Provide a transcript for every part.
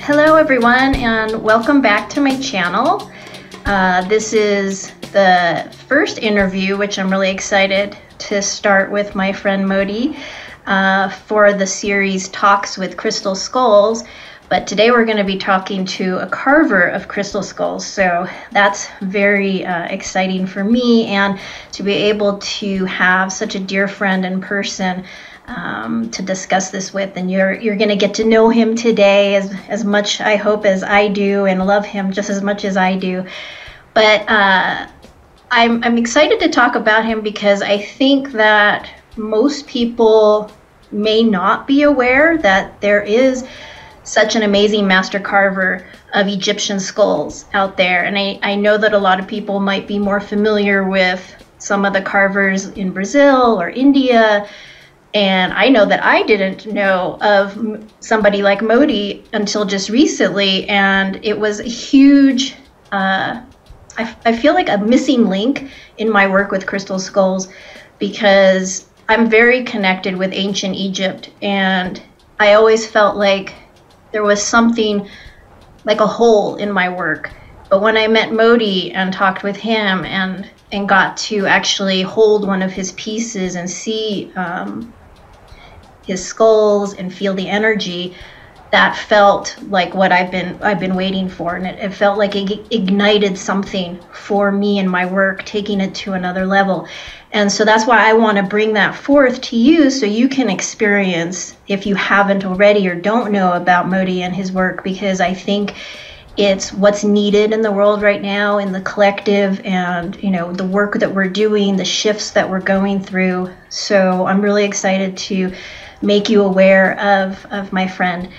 Hello everyone and welcome back to my channel. This is the first interview, which I'm really excited to start with my friend Mody for the series Talks with Crystal Skulls. But today we're going to be talking to a carver of crystal skulls, so that's very exciting for me, and to be able to have such a dear friend in person to discuss this with. And you're going to get to know him today as much, I hope, as I do, and love him just as much as I do. But I'm excited to talk about him because I think that most people may not be aware that there is such an amazing master carver of Egyptian skulls out there. And I know that a lot of people might be more familiar with some of the carvers in Brazil or India. And I know that I didn't know of somebody like Mody until just recently. And it was a huge, I feel like a missing link in my work with crystal skulls, because I'm very connected with ancient Egypt. And I always felt like there was something like a hole in my work. But when I met Mody and talked with him and got to actually hold one of his pieces and see his skulls and feel the energy, that felt like what I've been waiting for, and it felt like it ignited something for me in my work, taking it to another level. And so that's why I want to bring that forth to you, so you can experience, if you haven't already or don't know about Mody and his work, because I think it's what's needed in the world right now, in the collective, and the work that we're doing, the shifts that we're going through. So I'm really excited to make you aware of my friend.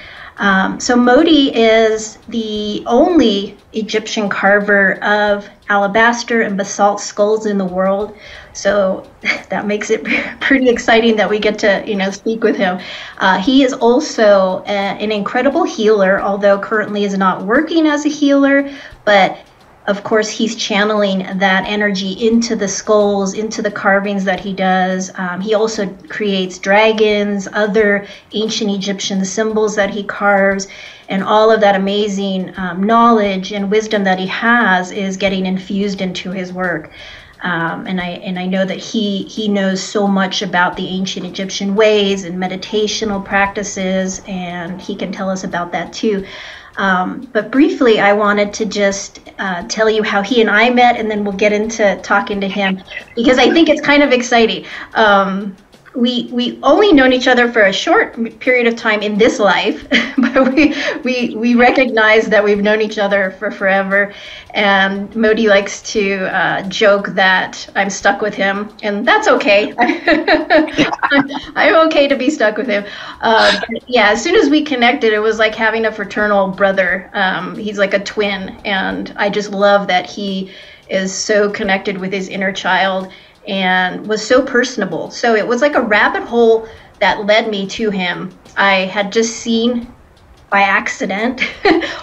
So Mody is the only Egyptian carver of alabaster and basalt skulls in the world. So that makes it pretty exciting that we get to speak with him. He is also an incredible healer, although currently is not working as a healer, but of course he's channeling that energy into the skulls, into the carvings that he does. He also creates dragons, other ancient Egyptian symbols that he carves, and all of that amazing knowledge and wisdom that he has is getting infused into his work. And I know that he knows so much about the ancient Egyptian ways and meditational practices, and he can tell us about that too. But briefly, I wanted to just tell you how he and I met, and then we'll get into talking to him, because I think it's kind of exciting. We only known each other for a short period of time in this life, but we recognize that we've known each other for forever. And Mody likes to joke that I'm stuck with him, and that's okay. I'm okay to be stuck with him. Yeah, as soon as we connected, it was like having a fraternal brother. He's like a twin, and I just love that he is so connected with his inner child and was so personable. So it was like a rabbit hole that led me to him. I had just seen by accident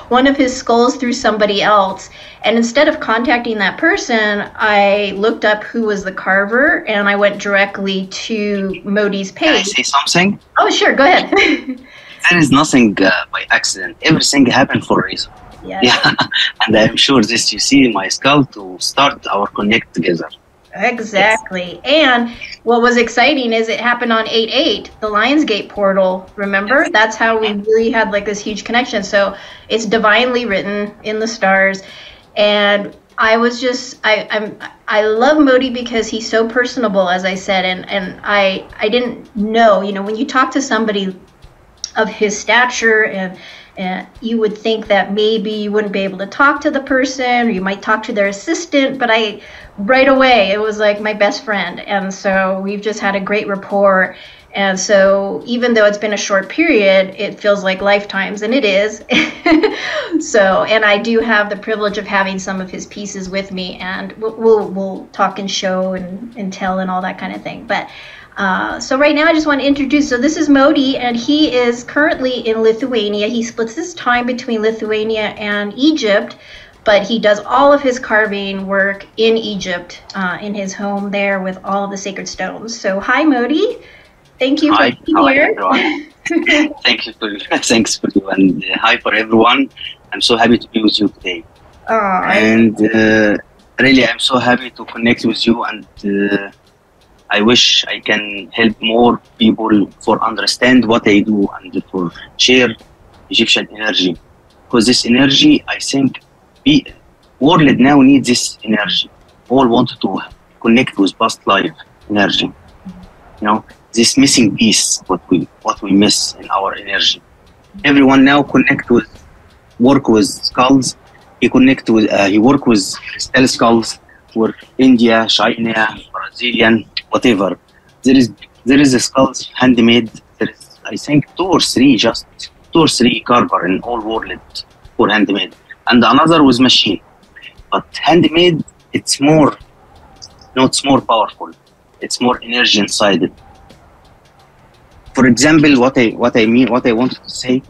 one of his skulls through somebody else, and instead of contacting that person, I looked up who was the carver, and I went directly to Mody's page. Can I say something? Oh, sure, go ahead. There is nothing by accident. Everything happened for a reason. Yes. Yeah, and I'm sure this you see in my skull to start our connect together. Exactly. Yes. And what was exciting is it happened on 8/8, the Lionsgate portal, remember? Yes. That's how we really had like this huge connection. So it's divinely written in the stars. And I was just, I love Mody because he's so personable, as I said, and I didn't know, when you talk to somebody of his stature, and you would think that maybe you wouldn't be able to talk to the person, or you might talk to their assistant, but right away, it was like my best friend. And so we've just had a great rapport. And so even though it's been a short period, it feels like lifetimes, and it is. So, and I do have the privilege of having some of his pieces with me, and we'll talk and show and tell and all that kind of thing. But so right now I just want to introduce, so this is Mody, and he is currently in Lithuania. He splits his time between Lithuania and Egypt, but he does all of his carving work in Egypt, in his home there with all of the sacred stones. So hi, Mody. Thank you for being here. Thank you for thanks for you, and hi for everyone. I'm so happy to be with you today. And really, I'm so happy to connect with you, and I wish I can help more people for understand what I do and for share Egyptian energy. Because this energy, I think, world now needs this energy. All want to connect with past life energy. You know, this missing piece, what we miss in our energy. Everyone now work with skulls. He work with crystal skulls for India, China, Brazilian, whatever. There is a skulls handmade. There is, I think, two or three carver in all world for handmade, and another was machine. But handmade, it's more powerful. It's more energy inside it. For example, what I wanted to say,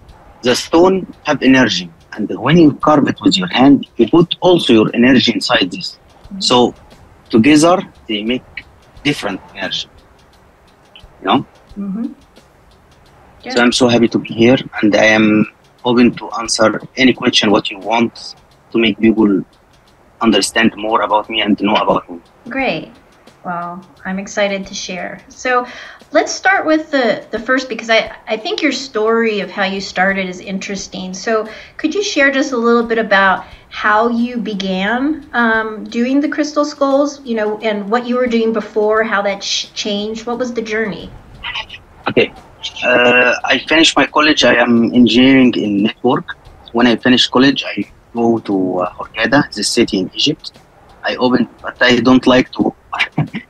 the stone have energy, and when you carve it with your hand, you put also your energy inside this. So together they make different energy. You know. So I'm so happy to be here, and I am open to answer any question what you want to make people understand more about me and know about me. Great. Well, I'm excited to share. So let's start with the first, because I think your story of how you started is interesting. So could you share just a little bit about how you began doing the crystal skulls, you know, and what you were doing before, how that changed? What was the journey? Okay. I finished my college. I am engineering in network. When I finish college, I go to Hurghada, the city in Egypt. But I don't like to,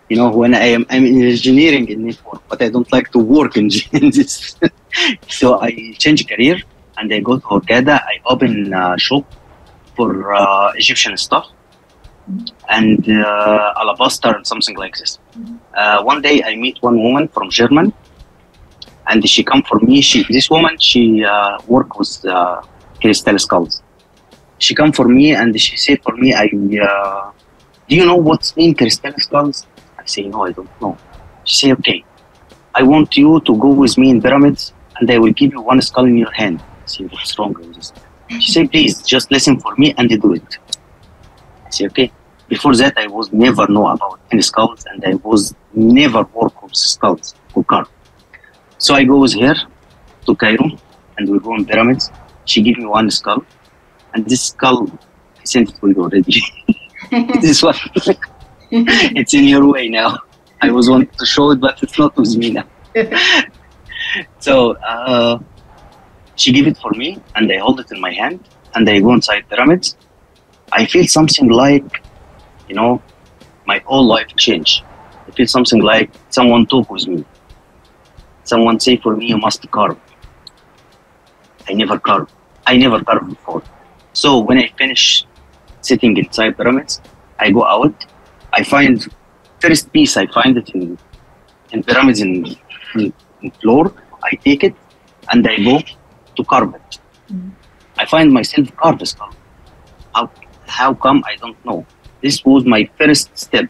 you know, when I'm engineering in network, but I don't like to work in this. So I change career and I go to Hurghada. I open a shop for Egyptian stuff and alabaster and something like this. One day I meet one woman from Germany, and she come for me. This woman, she work with crystal skulls. She come for me and she said for me, do you know what's in crystal skulls? I say, no, I don't know. She say, okay, I want you to go with me in pyramids and I will give you one skull in your hand. I say, what's wrong with this? She say, please, just listen for me and do it. I say, okay. Before that, I was never know about any skulls, and I was never work with skulls or carve. So I go with her to Cairo and we go in pyramids. She give me one skull, and this skull, I sent it to you already. This one, it's in your way now. I was wanting to show it, but it's not with me now. So she give it for me, and I hold it in my hand, and I go inside pyramids. I feel something like, you know, my whole life change. I feel something like someone talk with me. Someone say for me, you must carve. I never carve before. So when I finish sitting inside pyramids, I go out. I find first piece. I find it in pyramids in floor. I take it and I go to carve it. I find myself carve a skull. How come? I don't know. This was my first step.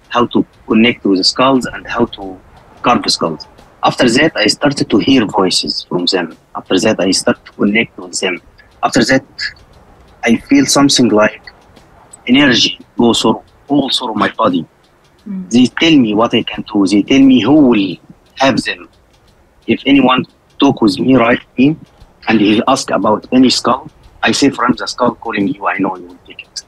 How to connect with the skulls and how to carve the skulls. After that, I started to hear voices from them. After that, I started to connect with them. After that, I feel something like energy goes all through my body. They tell me what I can do. They tell me who will have them. If anyone talk with me right now and he ask about any skull, I say from the skull calling you, I know you will take it.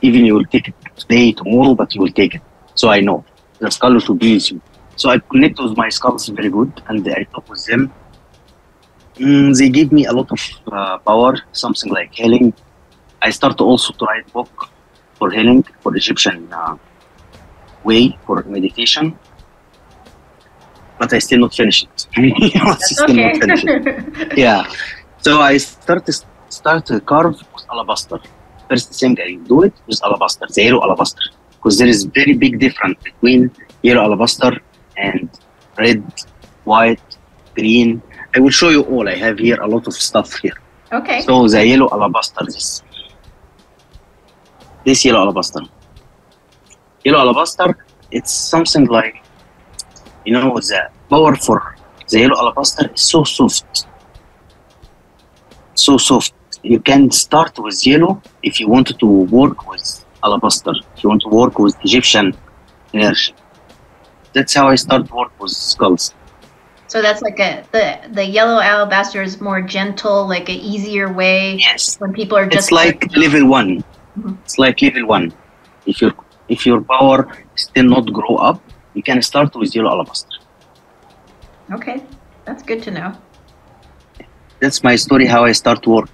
Even you will take it today, tomorrow, but you will take it. So I know the skull will be with you. So I connect with my skulls very good, and I talk with them. They give me a lot of power, something like healing. I start also to write book for healing, for Egyptian way, for meditation. But I still not finish it. Okay. Not finish it. Yeah. So I start to carve with alabaster. First thing I do it with alabaster, the yellow alabaster, because there is very big difference between yellow alabaster and red, white, green. I will show you all. I have here a lot of stuff here. Okay. So the yellow alabaster, this yellow alabaster. Yellow alabaster, it's something like, you know, the power for The yellow alabaster is so soft. So soft. You can start with yellow if you want to work with alabaster. If you want to work with Egyptian energy. That's how I start work with skulls. So that's like the yellow alabaster is more gentle, like an easier way. Yes. When people are just it's like level 1. Mm-hmm. It's like level 1. If your power still not grow up, you can start with yellow alabaster. Okay, that's good to know. That's my story how I start work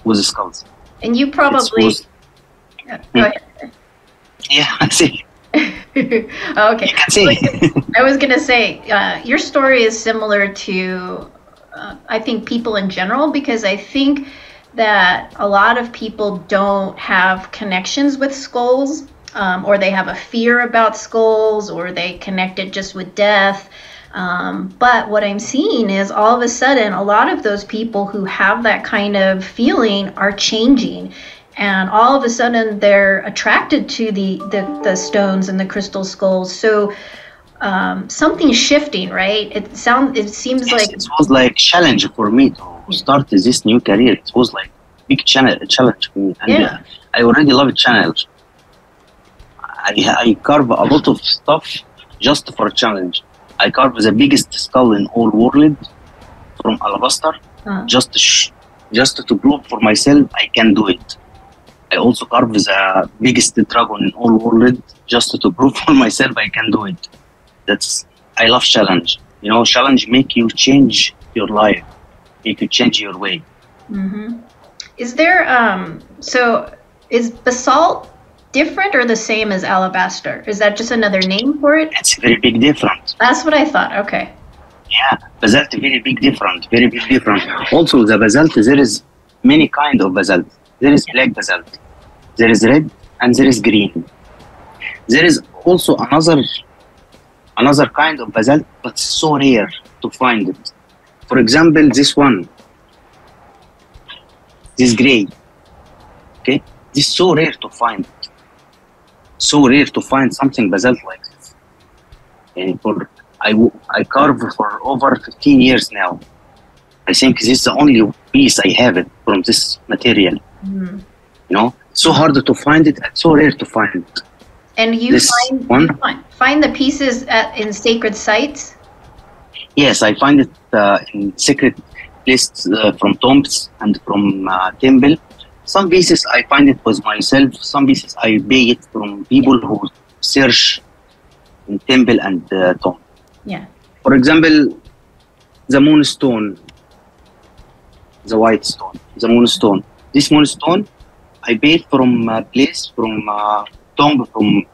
with the skulls. And you probably go ahead. Yeah, I see. Okay. You can see. I was gonna say your story is similar to I think people in general, because I think that a lot of people don't have connections with skulls, or they have a fear about skulls, or they connect it just with death. But what I'm seeing is all of a sudden, a lot of those people who have that kind of feeling are changing. And all of a sudden, they're attracted to the stones and the crystal skulls. So something's shifting, right? It seems yes, like it was like challenge for me to start this new career. It was like big challenge for me, and I already love challenge. I carve a lot of stuff just for a challenge. I carve the biggest skull in all world from alabaster, just to prove for myself I can do it. I also carve the biggest dragon in all world just to prove for myself I can do it. I love challenge. You know, challenge make you change your life, make you change your way. Mm-hmm. Is there so is basalt different or the same as alabaster? Is that just another name for it? It's very big difference. That's what I thought. Okay. Yeah, basalt very big different, very big different. Also, the basalt, there is many kind of basalt. There is black basalt, there is red, and there is green. There is also another kind of basalt, but so rare to find it. For example, this one, this gray. Okay, this is so rare to find it. So rare to find something basalt like this. And I carve for over 15 years now. I think this is the only piece I have it from this material. Mm-hmm. You know, it's so hard to find it and so rare to find it. And you find the pieces in sacred sites? Yes, I find it in secret places from tombs and from temple. Some pieces I find it with myself. Some pieces I buy it from people who search in temple and tomb. Yeah. For example, the moonstone, the white stone, the moonstone. This moonstone I buy it from a place from tomb from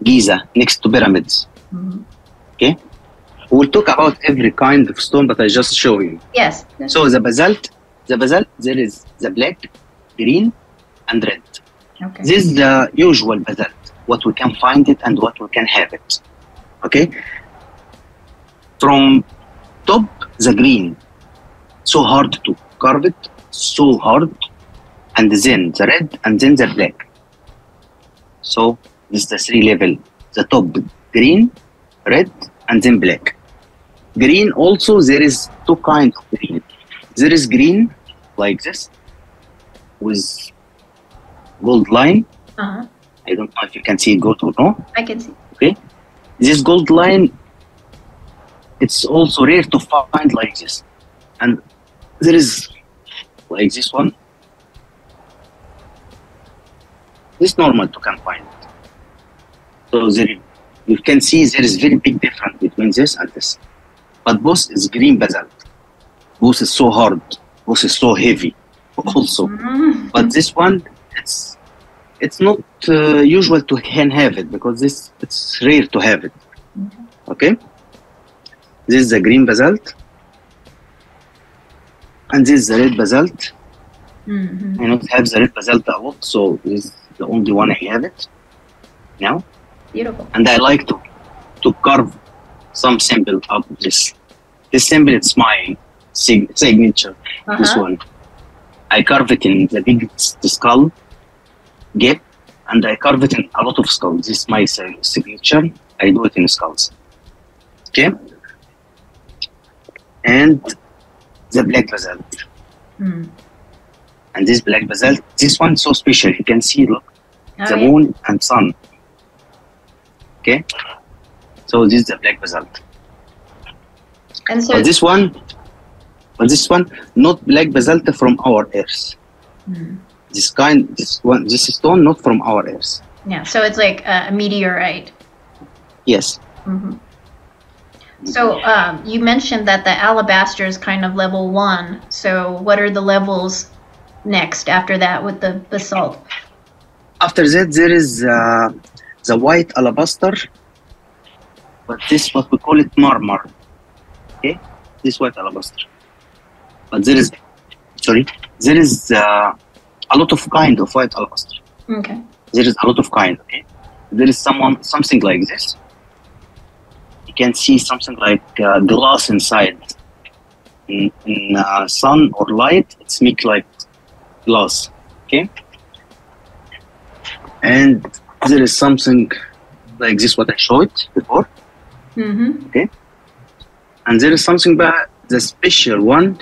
Giza next to pyramids. Mm-hmm. Okay, we'll talk about every kind of stone, but I just show you. Yes. So the basalt, there is the black, green, and red. Okay. This is the usual basalt, what we can find it and what we can have it. Okay. From top, the green, so hard to carve it, so hard, and then the red, and then the black. So this is the 3 level. The top green, red, and then black. Green also, there is 2 kinds of green. There is green like this with gold line. Uh-huh. I don't know if you can see gold or no. I can see. Okay. This gold line, it's also rare to find like this. And there is like this one. It's normal to can find it. So you can see there is very big difference between this and this. But both is green basalt. Both is so hard. Both is so heavy also. Mm-hmm. But this one, it's not usual to can have it because it's rare to have it. Mm-hmm. Okay. This is the green basalt. And this is the red basalt. Mm-hmm. I don't have the red basalt a lot, so this is the only one I have it now. Beautiful. And I like to carve some symbol of this. This symbol, it's my signature. Uh-huh. This one. I carve it in the biggest skull, gap, and I carve it in a lot of skulls. This is my signature. I do it in skulls. Okay. and the black basalt. Mm. And this black basalt, this one so special. You can see, look, the yeah. moon and sun. Okay, so this is the black basalt. And so but this one, not black basalt from our earth. Mm. This stone not from our earth. Yeah, so it's like a meteorite. Yes. Mm-hmm. So you mentioned that the alabaster is kind of level 1. So what are the levels next after that with the basalt? After that, there is the white alabaster, but this what we call it marmar. Okay, this white alabaster. But there is a lot of kind of white alabaster. Okay. There is a lot of kind. Okay, there is something like this. You can see something like glass inside. In sun or light, it's make like glass. Okay. And there is something like this, what I showed before. Mm-hmm. Okay. And there is something about the special one,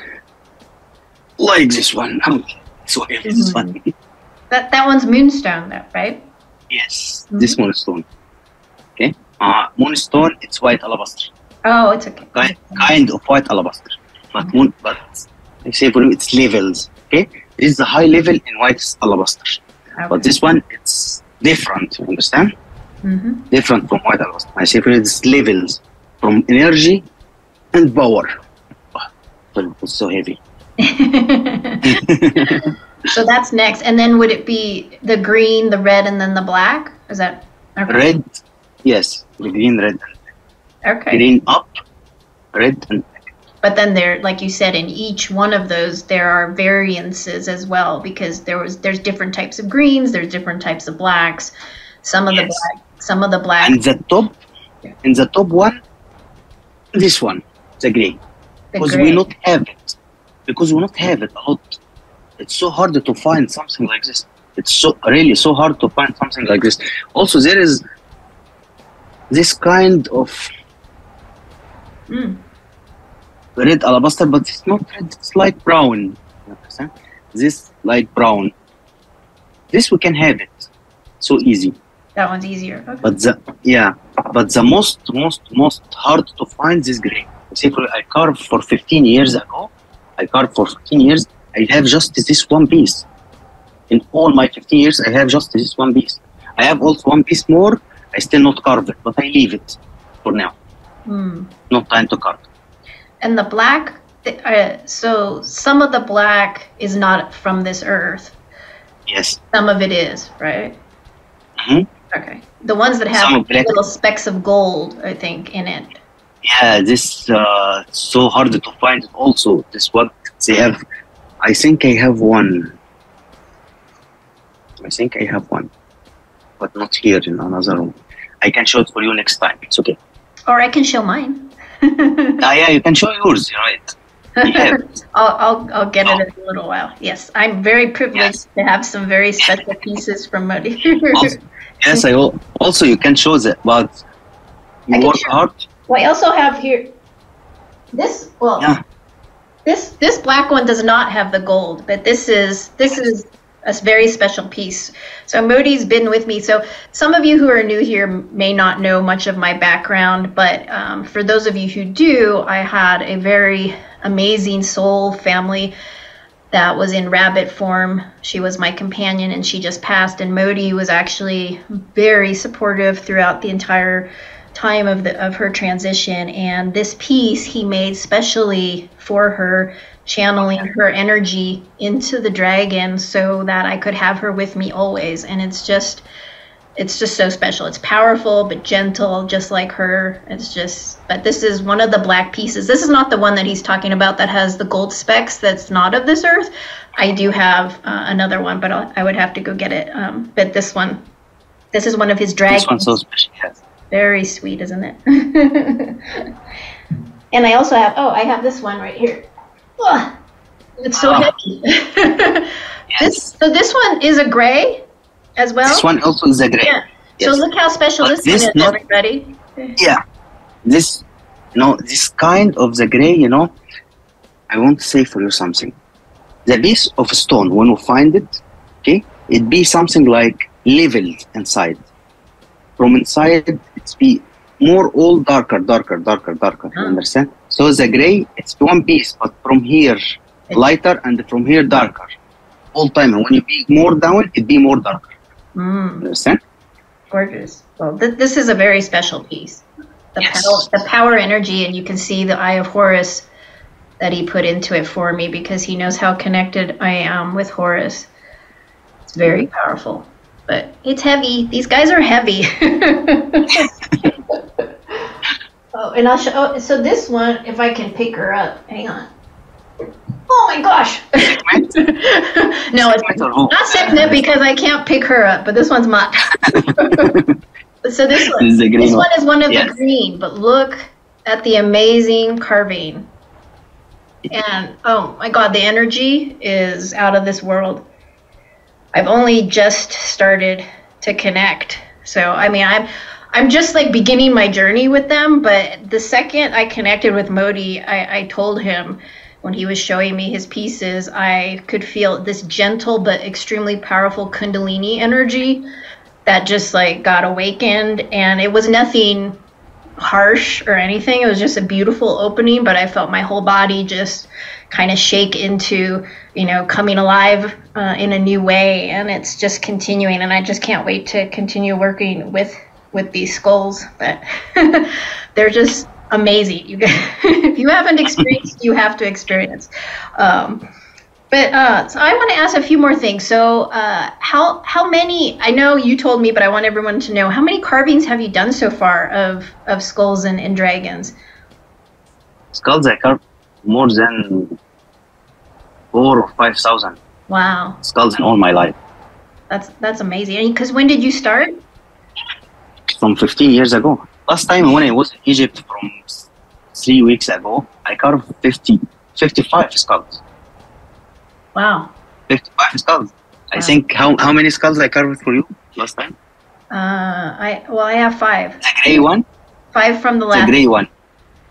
like this one. So heavy, this one. That one's moonstone, though, right? Yes, this moonstone. Okay. Moonstone, it's white alabaster. Oh, it's okay. Kind of white alabaster, but I say for you, it's levels. Okay. This is the high level in white alabaster. Okay. But this one, it's different, you understand? Mm-hmm. Different from white alabaster. I say for you, it's levels from energy and power. Oh, it's so heavy. So that's next. And then would it be the green, the red, and then the black? Is that okay? Red, yes. The green, red, and black. Okay. Green up, red, and black. But then there, like you said, in each one of those, there are variances as well, because there's different types of greens, there's different types of blacks, some of the black. And in the top one, this one, the gray. Because we not have it. Because we not have it a lot. It's so hard to find something like this. It's so hard to find something like this. Also, there is this kind of red alabaster, but it's not red, it's like brown. You understand? This like brown. This we can have it so easy. That one's easier. Okay. But the most hard to find this gray. Say I carved for 15 years ago. I have just this one piece. In all my 15 years, I have just this one piece. I have also one piece more. I still not carve it, but I leave it for now. Not time to carve. And the black, so some of the black is not from this earth. Yes. Some of it is, right? Mm-hmm. Okay. The ones that have little specks of gold, I think, in it. Yeah, this so hard to find. Also, this one they have. I think I have one. But not here in another room. I can show it for you next time. It's okay. Or I can show mine. Yeah, you can show yours. You're right. Yeah. I'll get it in a little while. Yes, I'm very privileged to have some very special pieces from Mody. Yes, also you can show that, but you work hard. Well, I also have here this. Well, yeah. This black one does not have the gold, but this is a very special piece. So Mody's been with me. So some of you who are new here may not know much of my background, but for those of you who do, I had a very amazing soul family that was in rabbit form. She was my companion and she just passed, and Mody was actually very supportive throughout the entire time of her transition. And this piece he made specially for her, channeling her energy into the dragon so that I could have her with me always. And it's just so special. It's powerful but gentle, just like her. But this is one of the black pieces. This is not the one that he's talking about that has the gold specks, that's not of this earth. I do have another one, but I would have to go get it. But this is one of his dragons. This one's so special, yes. Very sweet, isn't it? And I also have, I have this one right here. Oh, it's so heavy. Yes. So this one is a gray as well? This one also is a gray. Yeah. Yes. So look how special this one is, everybody. Yeah. This kind of the gray, I want to say for you something. The piece of stone, when you find it, okay, it be something like leveled inside. From inside, it's be more all darker. You understand? So the gray, it's one piece, but from here lighter and from here darker. All time. And when you be more down, it be more darker. Understand? Gorgeous. Well, this is a very special piece. The power energy, and you can see the Eye of Horus that he put into it for me, because he knows how connected I am with Horus. It's very powerful, but it's heavy. These guys are heavy. Oh, and I'll show. Oh, so this one, if I can pick her up, hang on. Oh my gosh! No, it's not Signet because I can't pick her up, but this one's mine. So this one is one of the green, but look at the amazing carving. And oh my God, the energy is out of this world. I've only just started to connect. So, I mean, I'm just like beginning my journey with them, but the second I connected with Mody, I told him when he was showing me his pieces, I could feel this gentle but extremely powerful Kundalini energy that just like got awakened, and it was nothing harsh or anything. It was just a beautiful opening, but I felt my whole body just kind of shake into, you know, coming alive in a new way, and it's just continuing, and I just can't wait to continue working with these skulls. But they're just amazing. You if you haven't experienced, you have to experience. So I want to ask a few more things. So how many, I know you told me, but I want everyone to know, how many carvings have you done so far of skulls and dragons? Skulls, I carved more than 4,000 or 5,000. Wow. Skulls in all my life. That's amazing. Because when did you start? From 15 years ago. Last time when I was in Egypt from 3 weeks ago, I carved 55 skulls. Wow. 55 skulls. I think how many skulls I carved for you last time? I have 5. The gray one? 5 from the last. The gray one.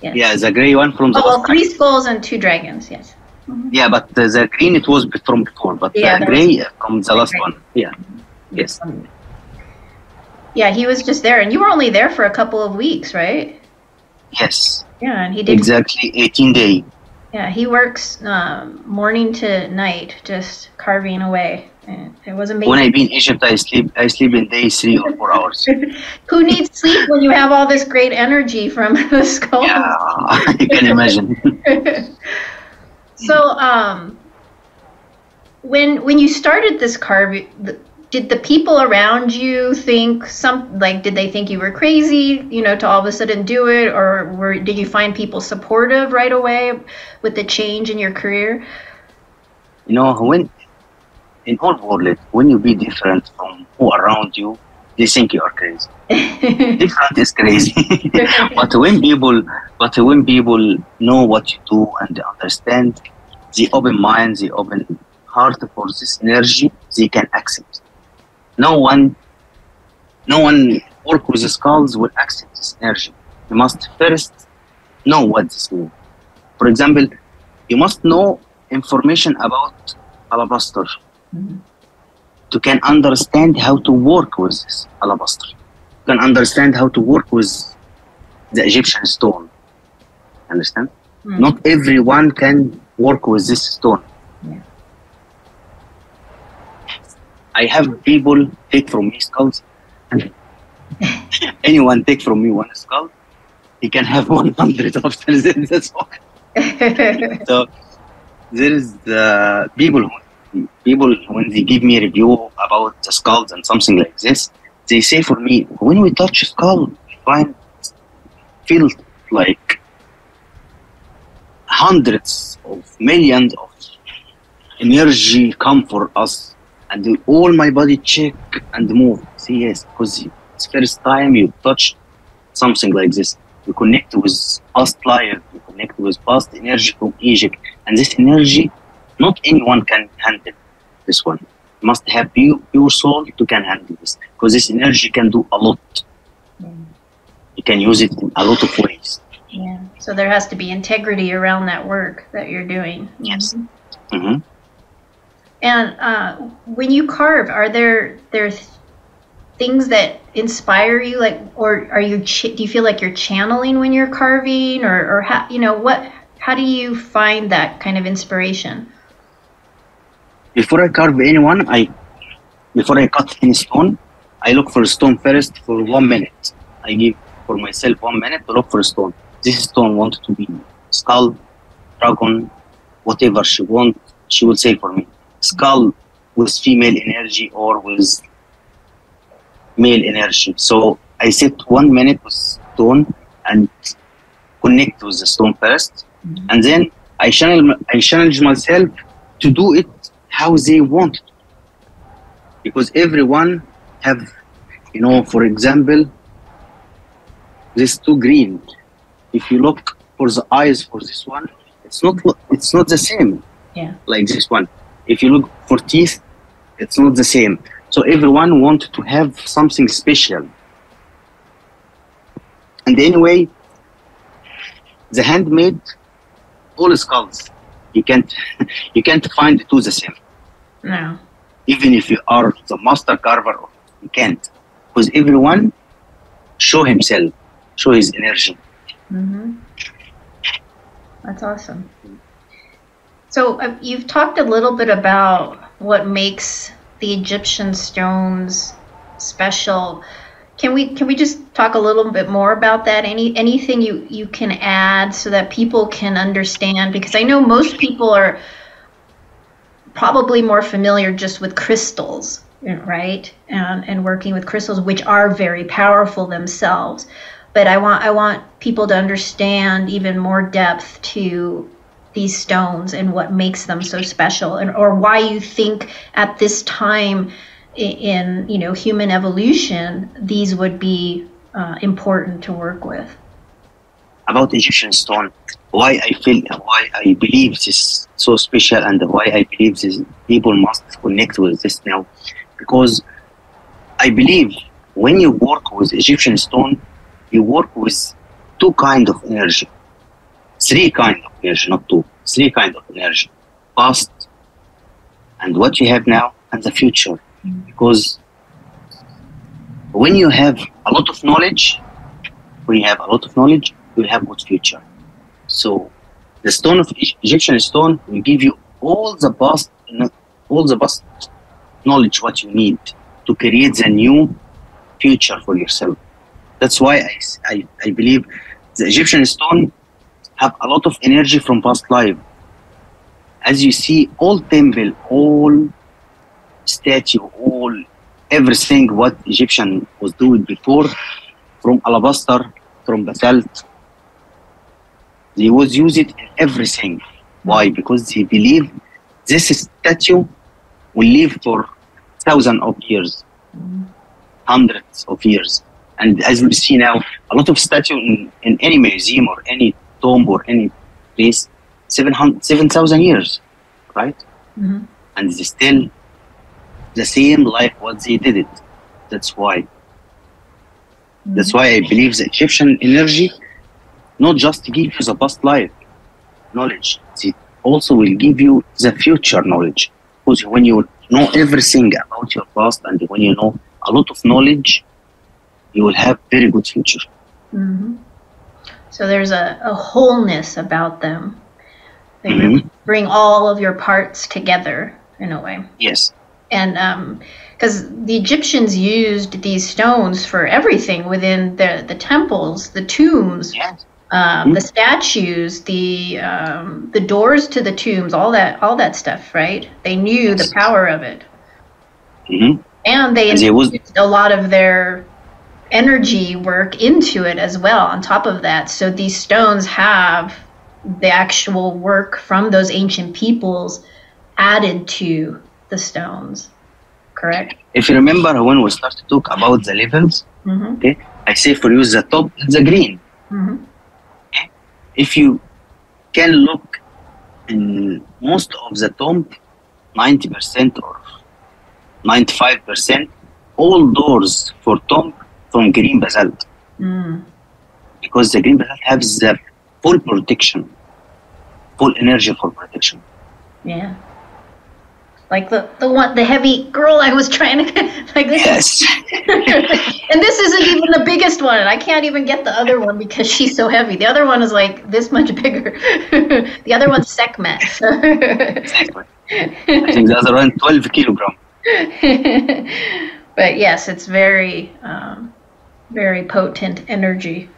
Yes. Yeah, the gray one from the last. Well, 3 skulls and 2 dragons, yes. Mm-hmm. Yeah, but the green it was from before, but the gray from the last one. Yeah. Yes. Yeah, he was just there, and you were only there for a couple of weeks, right? Yes. Yeah, and he did exactly 18 days. Yeah, he works morning to night, just carving away. And it was amazing. When I be in Egypt, I sleep in day 3 or 4 hours. Who needs sleep when you have all this great energy from the skulls? Yeah, I can imagine. So, when you started this carving, did the people around you think did they think you were crazy, you know, to all of a sudden do it, or did you find people supportive right away with the change in your career? You know, when in all world, when you be different from who around you, they think you are crazy. Different is crazy. But when people know what you do and they understand, the open mind, the open heart for this energy, they can accept. No one work with the skulls will accept this energy. You must first know what this means. For example, you must know information about alabaster to can understand how to work with this alabaster. You can understand how to work with the Egyptian stone. Understand? Not everyone can work with this stone. Yeah. I have people take from me skulls, and anyone take from me one skull, he can have 100 after that. That's all. So there is people when they give me a review about the skulls and something like this, they say for me, when we touch a skull, we feel like hundreds of millions of energy come for us. And all my body check and move. See, yes, because it's first time you touch something like this. You connect with past life, you connect with past energy from Egypt. And this energy, not anyone can handle this one. You must have pure soul to can handle this. Because this energy can do a lot. You can use it in a lot of ways. Yeah. So there has to be integrity around that work that you're doing. Yes. Mm-hmm. Mm-hmm. And when you carve, are there things that inspire you, like, or are you do you feel like you're channeling when you're carving, or how, you know, how do you find that kind of inspiration? Before I carve anyone, before I cut any stone, I look for a stone first for 1 minute. I give for myself 1 minute to look for a stone. This stone wanted to be skull, dragon, whatever she will say for me. Skull with female energy or with male energy. So I sit 1 minute with stone and connect with the stone first, and then I challenge myself to do it how they want it. Because everyone have, you know, for example, this two green. If you look for the eyes for this one, it's not the same. Yeah. Like this one. If you look for teeth, it's not the same. So everyone wants to have something special. And anyway, the handmade, all skulls, you can't find two the same. No. Even if you are the master carver, you can't, because everyone show himself, show his energy. Mm-hmm. That's awesome. So you've talked a little bit about what makes the Egyptian stones special. Can we just talk a little bit more about that? Anything you can add so that people can understand? Because I know most people are probably more familiar just with crystals, right? And working with crystals, which are very powerful themselves. But I want people to understand even more depth to these stones and what makes them so special, or why you think at this time in human evolution these would be important to work with. About Egyptian stone, why I believe this is so special, and why I believe this people must connect with this now, because I believe when you work with Egyptian stone, you work with two kind of energy, three kind of energy, not two, three kind of energy: past, and what you have now, and the future. Because when you have a lot of knowledge, you will have good future. So the stone of Egyptian stone will give you all the past knowledge what you need to create the new future for yourself. That's why I believe the Egyptian stone have a lot of energy from past life. As you see, all temple, all statue, everything what Egyptian was doing before, from alabaster, from basalt, they was use it in everything. Why? Because they believe this statue will live for thousands of years, hundreds of years. And as we see now, a lot of statue in any museum or any tomb or any place, 7,000 years, right? Mm-hmm. And it's still the same like what they did it. That's why. Mm-hmm. That's why I believe the Egyptian energy not just to give you the past life knowledge, it also will give you the future knowledge. Because when you know everything about your past, and when you know a lot of knowledge, you will have very good future. Mm-hmm. So there's a wholeness about them. They really bring all of your parts together in a way. Yes. And because the Egyptians used these stones for everything within the temples, the tombs, yes. The statues, the doors to the tombs, all that stuff, right? They knew the power of it. Mm-hmm. And they used a lot of their energy work into it as well on top of that. So these stones have the actual work from those ancient peoples added to the stones, correct? If you remember when we started to talk about the levels, okay, I say for you the top is the green. Mm-hmm. Okay? If you can look in most of the tomb, 90% or 95%, all doors for tomb from green basalt. because the green basalt has the full protection, full energy for protection. Yeah. Like the heavy girl I was trying to like this. Yes. And this isn't even the biggest one. I can't even get the other one because she's so heavy. The other one is like this much bigger. The other one's Sekhmet. Exactly. I think the other one 12 kilogram. But yes, it's very, very potent energy.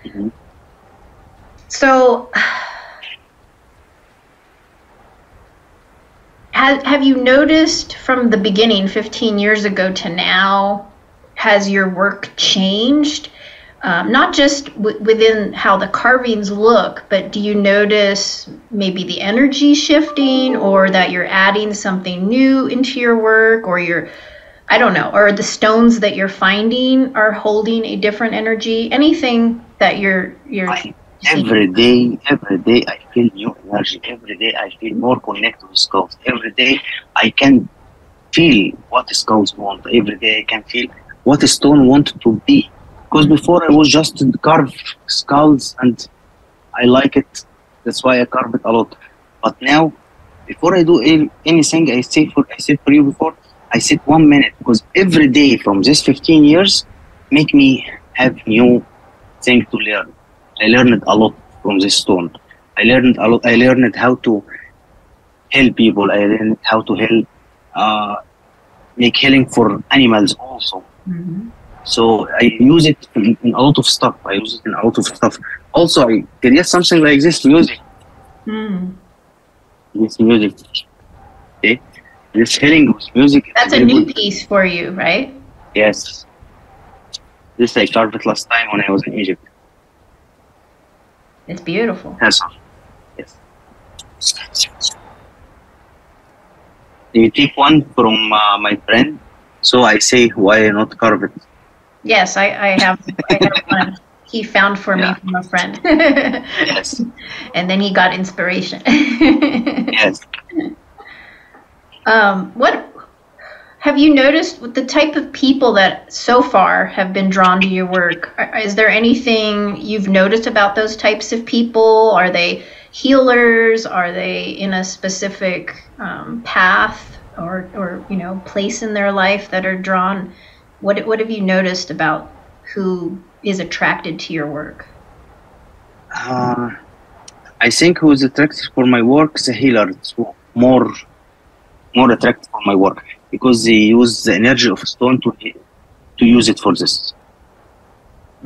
Mm-hmm. So, have you noticed from the beginning, 15 years ago to now, has your work changed? Not just within how the carvings look, but do you notice maybe the energy shifting, or that you're adding something new into your work, or I don't know, or the stones that you're finding are holding a different energy? Anything that you're every day I feel new energy. Every day I feel more connected with skulls. Every day I can feel what the skulls want. Every day I can feel what a stone wanted to be. Because before I was just to carve skulls and I like it. That's why I carve it a lot. But now, before I do anything, I said for you before, I said 1 minute, because every day from this 15 years make me have new thing to learn. I learned a lot from this stone. I learned a lot. I learned how to help people. I learned how to help, make healing for animals also. Mm-hmm. So I use it in a lot of stuff. Also, I create something like this music. This music. Okay. This healing with music. That's a new piece for you, right? Yes. This I carved it last time when I was in Egypt. It's beautiful. Yes. You take one from my friend, so I say, why not carve it? Yes, I have one he found for me from a friend. Yes. And then he got inspiration. Yes. What have you noticed with the type of people that so far have been drawn to your work? Is there anything you've noticed about those types of people? Are they healers? Are they in a specific path or place in their life that are drawn? What have you noticed about who is attracted to your work? I think who is attracted for my work is a healer. It's more attractive for my work, because they use the energy of stone to use it for this.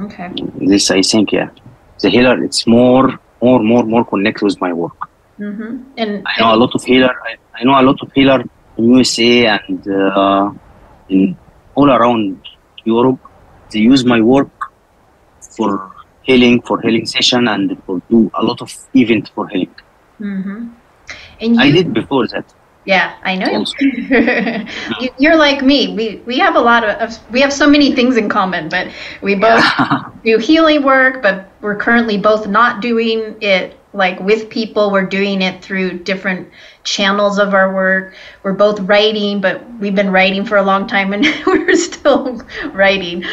Okay. This I think, the healer, it's more connected with my work. Mm-hmm. And I know a lot of healer. I know a lot of healer in USA and in all around Europe. They use my work for healing session, and for do a lot of event for healing. Mm-hmm. And I did before that. Yeah, I know. You're like me. We have a lot of we have so many things in common, but we both do healing work, but we're currently both not doing it like with people. We're doing it through different channels of our work. We're both writing, but we've been writing for a long time and we're still writing.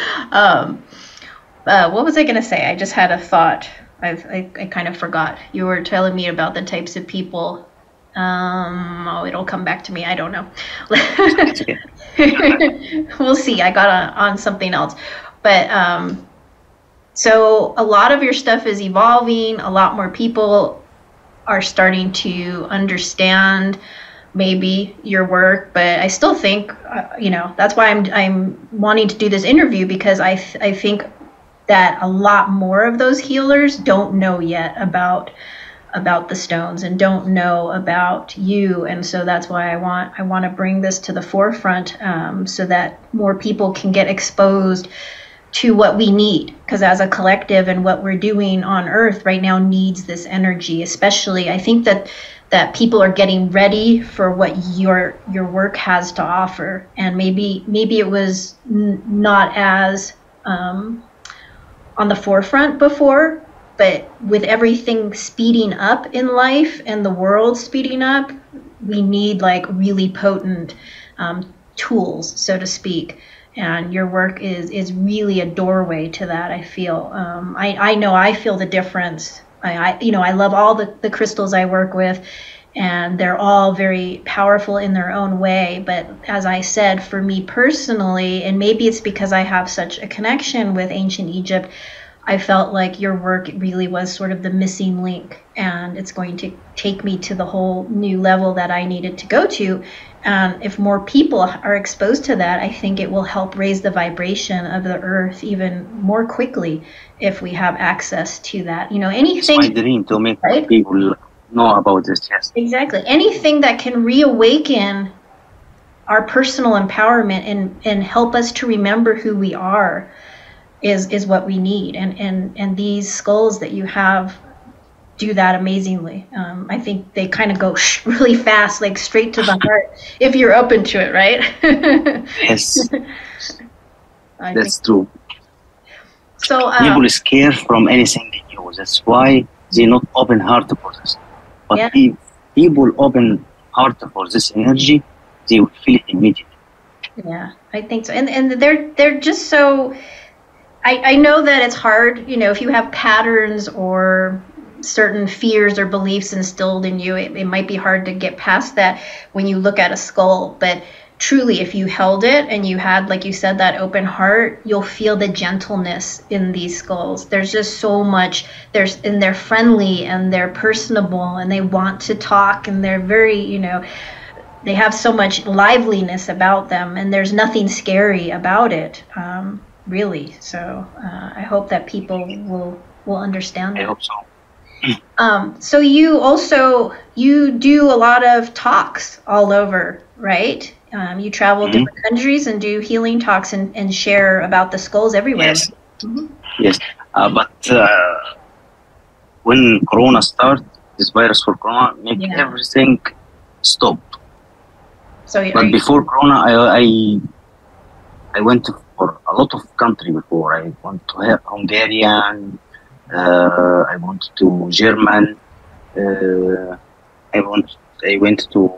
What was I going to say? I just had a thought. I kind of forgot. You were telling me about the types of people. It'll come back to me. I don't know. We'll see. I got on something else. But so a lot of your stuff is evolving. A lot more people are starting to understand maybe your work, but I still think, that's why I'm wanting to do this interview, because I think that a lot more of those healers don't know yet about the stones and don't know about you, and so that's why I want to bring this to the forefront, so that more people can get exposed to what we need, because as a collective and what we're doing on Earth right now needs this energy. Especially, I think that people are getting ready for what your work has to offer, and maybe it was not as on the forefront before. But with everything speeding up in life and the world speeding up, we need like really potent tools, so to speak, and your work is really a doorway to that. I feel I know I feel the difference. I love all the crystals I work with, and they're all very powerful in their own way. But as I said, for me personally, and maybe it's because I have such a connection with ancient Egypt, I felt like your work really was sort of the missing link, and it's going to take me to the whole new level that I needed to go to. And if more people are exposed to that, I think it will help raise the vibration of the earth even more quickly if we have access to that. Anything. It's my dream to make right? people know about this. Yes. Exactly. Anything that can reawaken our personal empowerment and help us to remember who we are is what we need. And these skulls that you have do that amazingly. I think they kind of go really fast, like straight to the heart, if you're open to it, right? Yes, that's true. So people are scared from anything they use. That's why they not open heart for this. But yeah. if people open heart for this energy, they will feel it immediately. Yeah, I think so. And they're just so. I know that it's hard, if you have patterns or certain fears or beliefs instilled in you, it might be hard to get past that when you look at a skull. But truly, if you held it and you had, like you said, that open heart, you'll feel the gentleness in these skulls. There's just so much. And they're friendly and they're personable and they want to talk and they're very, they have so much liveliness about them, and there's nothing scary about it. Really. So I hope that people will understand that. I hope so. So you do a lot of talks all over, right? You travel different countries and do healing talks and share about the skulls everywhere. Yes. Mm-hmm. Yes. But when Corona started, this virus for Corona make everything stop. But before Corona, I went for a lot of country before. I went to Hungarian. I went to German. I went to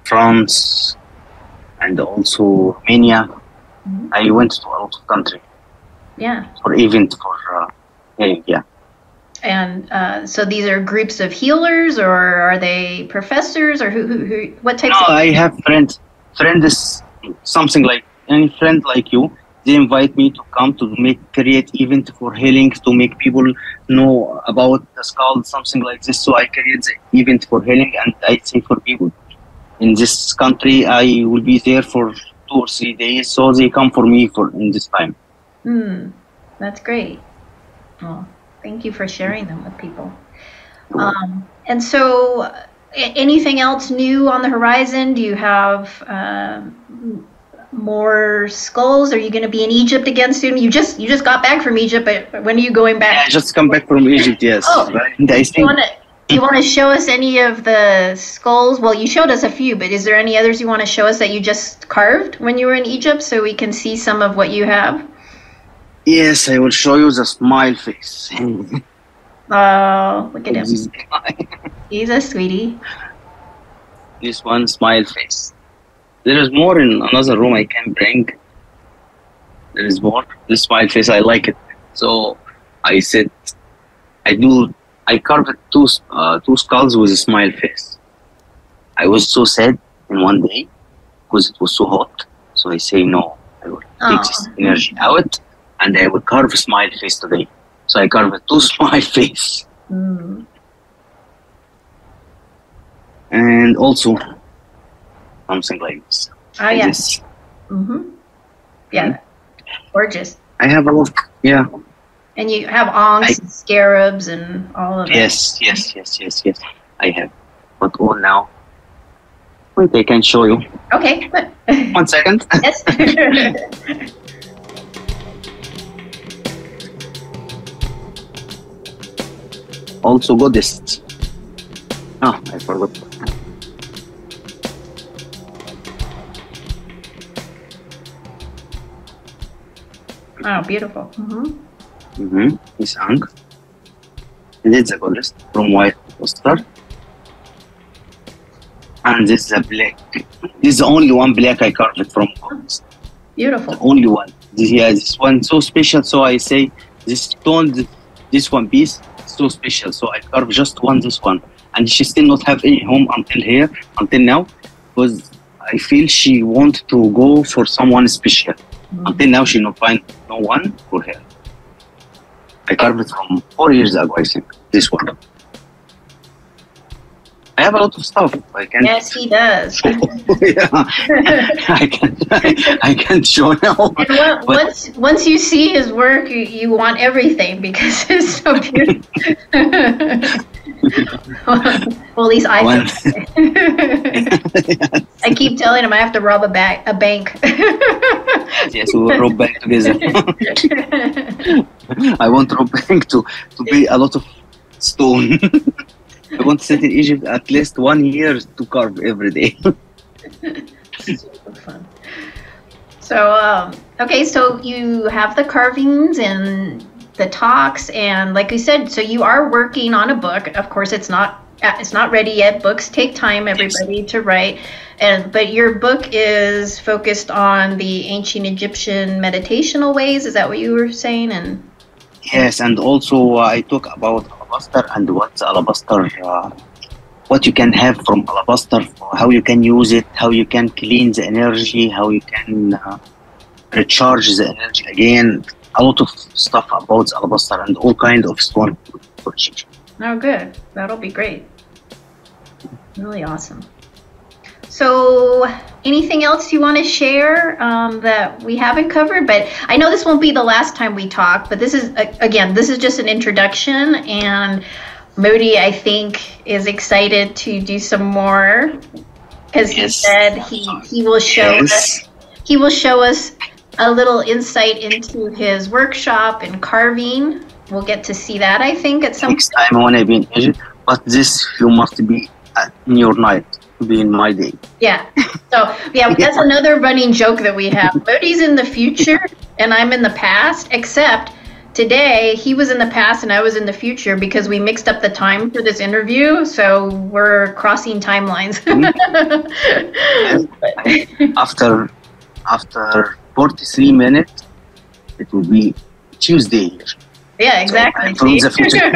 France and also Romania. Mm-hmm. I went to a lot of country. Yeah. For event for yeah. And so these are groups of healers, or are they professors, or who what types? No, I have friends, something like any friend like you. They invite me to come to create event for healing, to make people know about the skull, something like this. So I create the event for healing, and I say for people in this country, I will be there for 2 or 3 days. So they come for me in this time. That's great. Well, thank you for sharing them with people. And so, anything else new on the horizon? Do you have more skulls? Are you going to be in Egypt again soon? You just got back from Egypt, but when are you going back? Yeah, I just come back from Egypt. Yes. Oh, right. Do you want to show us any of the skulls? Well, you showed us a few, but is there any others you want to show us that you just carved when you were in Egypt, so we can see some of what you have? Yes, I will show you the smile face. Oh, look at him. He's a sweetie. This one, smile face. There is more in another room I can bring. There is more. This smile face, I like it. So I said, I carved two skulls with a smile face. I was so sad in one day because it was so hot. So I say, no, I will take this energy out and I will carve a smile face today. So I carved 2 smile face. And also something like this. Yes. Yeah. Gorgeous. I have a lot. Yeah. And you have ankhs and scarabs and all of that. Yes. I have. But all now. Wait, I can show you. Okay. 1 second. Yes. Also goddess. I forgot. Oh, beautiful. This ankh. This is the goddess from white poster. And this is a black. This is the only one black I carved from goddess. Beautiful. The only one. This one so special. So I say this stone, this one piece, so special. So I carve just this one, and she still not have any home until now, because I feel she want to go for someone special. Until now, she not find no one for her. I carved it from 4 years ago, I think. This one. I have a lot of stuff. I can. Yes, he does. Yeah, I can't show now. And once you see his work, you want everything because it's so beautiful. Well, at least I think. Yes. I keep telling him I have to rob a bank. Yes, we will rob bank together. I want rob bank to pay a lot of stone. I want to sit in Egypt at least 1 year to carve every day. Super fun. So, okay, so you have the carvings and the talks, and like we said, so you are working on a book. Of course, it's not ready yet. Books take time, everybody, to write. But your book is focused on the ancient Egyptian meditational ways. Is that what you were saying? And yes, and also I talk about alabaster and what's alabaster, what you can have from alabaster, how you can use it, how you can clean the energy, how you can recharge the energy again. A lot of stuff about alabaster and all kind of stone for Egyptian. Oh, good. That'll be great. Really awesome. So anything else you want to share that we haven't covered? But I know this won't be the last time we talk, but this is, again, this is just an introduction, and Mody, I think, is excited to do some more because he said he will show us a little insight into his workshop and carving. We'll get to see that, I think, at some next time when I be in Egypt. But this you must be in your night, to be in my day. Yeah. So yeah, that's another running joke that we have. Mody's in the future and I'm in the past, except today he was in the past and I was in the future because we mixed up the time for this interview, so we're crossing timelines. After 43 minutes, it will be Tuesday here. Yeah, exactly. So I'm from the future.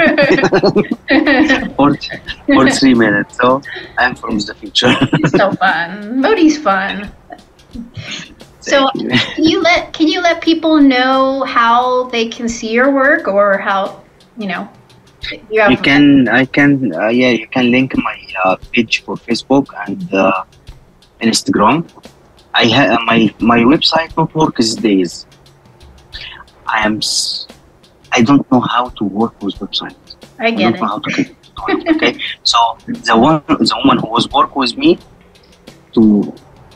43 minutes, so I'm from the future. It's so fun. Mody's fun. So can you let people know how they can see your work, or how, you know, you can link my page for Facebook and Instagram. I have my website not work these days. I don't know how to work with websites. I don't know how to get it. Okay, so the woman who was working with me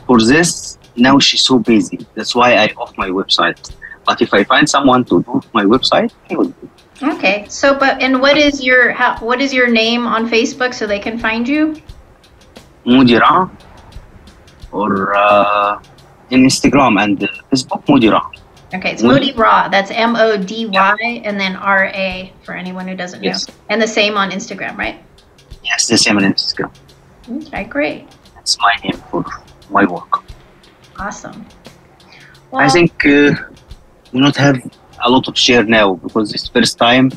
for this, now she's so busy. That's why I off my website. But if I find someone to do my website, I will do. Okay. So, what is your name on Facebook so they can find you? Mody Ra, or in Instagram and Facebook, Mody Ra. Okay, it's Mody Ra. That's Mody, and then Ra for anyone who doesn't know. Yes. And the same on Instagram, right? Yes, the same on Instagram. Okay, great. That's my name for my work. Awesome. Well, I think we not have a lot of share now because it's first time,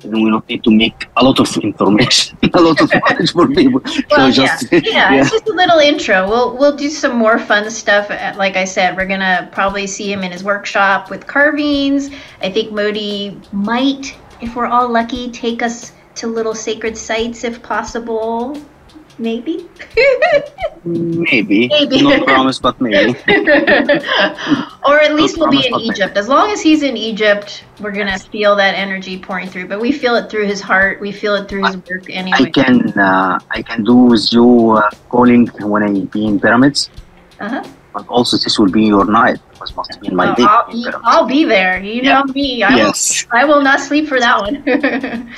and we don't need to make a lot of information, a lot of knowledge for people. Well, so it's just a little intro. We'll do some more fun stuff. Like I said, we're gonna probably see him in his workshop with carvings. I think Mody might, if we're all lucky, take us to little sacred sites if possible. Maybe. Maybe. No promise, but maybe. Or at least we'll be in Egypt. As long as he's in Egypt, we're gonna feel that energy pouring through. But we feel it through his heart. We feel it through his work anyway. I can do with you calling when I be in pyramids. But also this will be your night because must be in my day. I'll be there. You know me. I will not sleep for that one.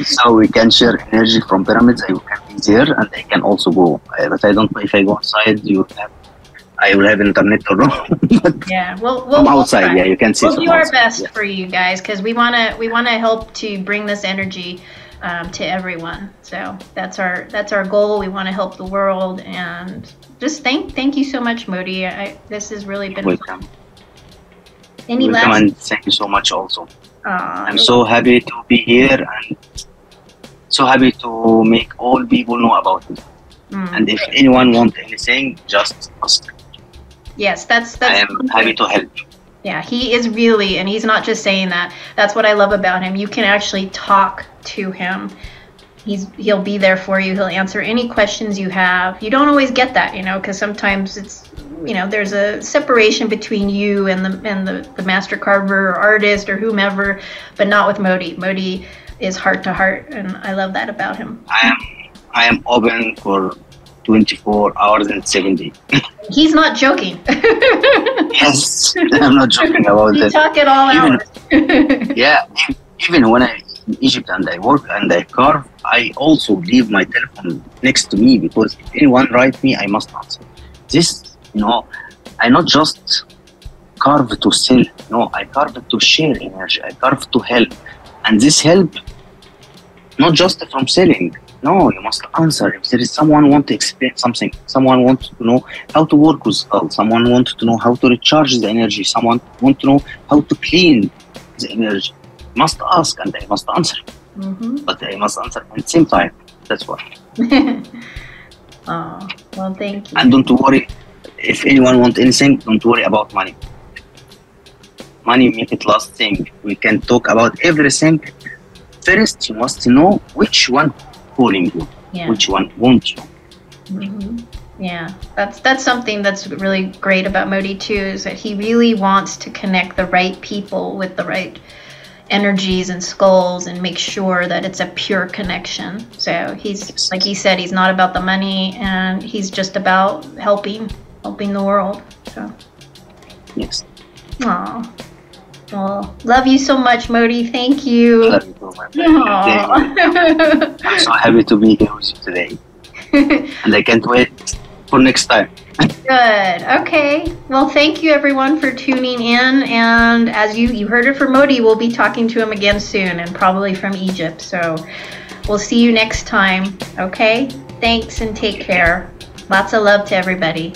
So we can share energy from pyramids. I can be there and I can also go. But I don't know if I go outside. I will have internet or not. Yeah, we'll outside. Yeah, you can see. We'll do our best for you guys because we wanna help to bring this energy to everyone. So that's our goal. We want to help the world, and just thank you so much, Mody. This has really been fun. Any Welcome, last? and thank you so much also. I'm You're so happy to be here and so happy to make all people know about it. And if anyone wants anything, just ask. Yes, that's I am happy to help. Yeah, he is really, and he's not just saying that. That's what I love about him. You can actually talk to him. He'll be there for you. He'll answer any questions you have. You don't always get that, you know, because sometimes it's, you know, there's a separation between you and the master carver or artist or whomever, but not with Mody. Mody is heart to heart, and I love that about him. I am open for 24 hours and 7 days. He's not joking. Yes, I'm not joking about You it. talk it all out. Yeah, even when I'm in Egypt and I work and I carve, I also leave my telephone next to me, because if anyone writes me, I must answer. This, you know, I not just carve to sell. No, I carve to share energy. I carve to help, and this help not just from selling. No, you must answer. If there is someone want to explain something, someone wants to know how to work with skull, someone wants to know how to recharge the energy, someone wants to know how to clean the energy, must ask and I must answer. But I must answer at the same time. That's why. Oh, well, thank you. And don't worry, if anyone wants anything, don't worry about money. Money make it last thing. We can talk about everything. First, you must know which one calling you, which one wants you. Yeah, that's something that's really great about Mody too, is that he really wants to connect the right people with the right energies and skulls and make sure that it's a pure connection. So he's, like he said, he's not about the money, and he's just about helping the world. So yes. Aw. Well, love you so much, Mody. Thank you. Love you too, my friend. I'm so happy to be here with you today. And I can't wait for next time. Good. Okay. Well, thank you everyone for tuning in. And as you heard it from Mody, we'll be talking to him again soon, and probably from Egypt. So we'll see you next time. Okay? Thanks and take care. Lots of love to everybody.